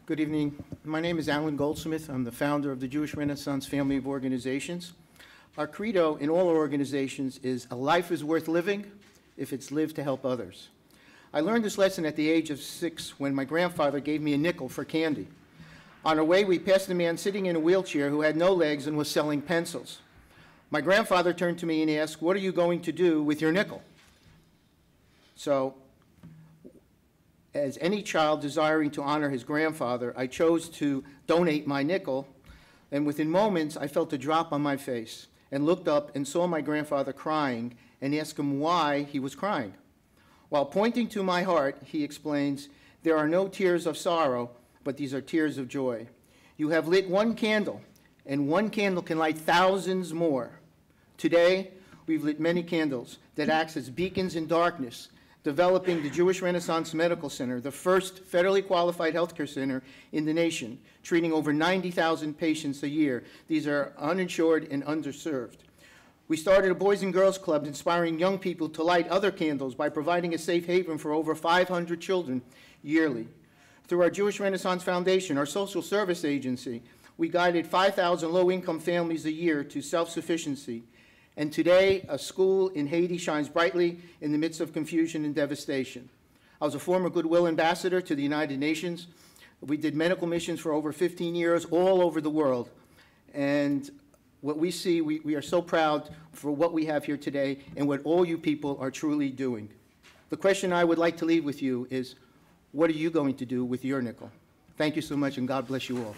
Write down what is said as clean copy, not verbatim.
Good evening. My name is Alan Goldsmith. I'm the founder of the Jewish Renaissance Family of Organizations. Our credo in all our organizations is a life is worth living if it's lived to help others. I learned this lesson at the age of 6 when my grandfather gave me a nickel for candy. On our way, we passed a man sitting in a wheelchair who had no legs and was selling pencils. My grandfather turned to me and asked, "What are you going to do with your nickel?" So, as any child desiring to honor his grandfather, I chose to donate my nickel, and within moments I felt a drop on my face and looked up and saw my grandfather crying and asked him why he was crying. While pointing to my heart, he explains, "There are no tears of sorrow, but these are tears of joy. You have lit one candle, and one candle can light thousands more. Today, we've lit many candles that act as beacons in darkness, developing the Jewish Renaissance Medical Center, the first federally qualified healthcare center in the nation, treating over 90,000 patients a year. These are uninsured and underserved. We started a Boys and Girls Club inspiring young people to light other candles by providing a safe haven for over 500 children yearly. Through our Jewish Renaissance Foundation, our social service agency, we guided 5,000 low-income families a year to self-sufficiency. And today, a school in Haiti shines brightly in the midst of confusion and devastation. I was a former Goodwill ambassador to the United Nations. We did medical missions for over 15 years all over the world. And what we see, we are so proud for what we have here today and what all you people are truly doing. The question I would like to leave with you is, what are you going to do with your nickel? Thank you so much, and God bless you all.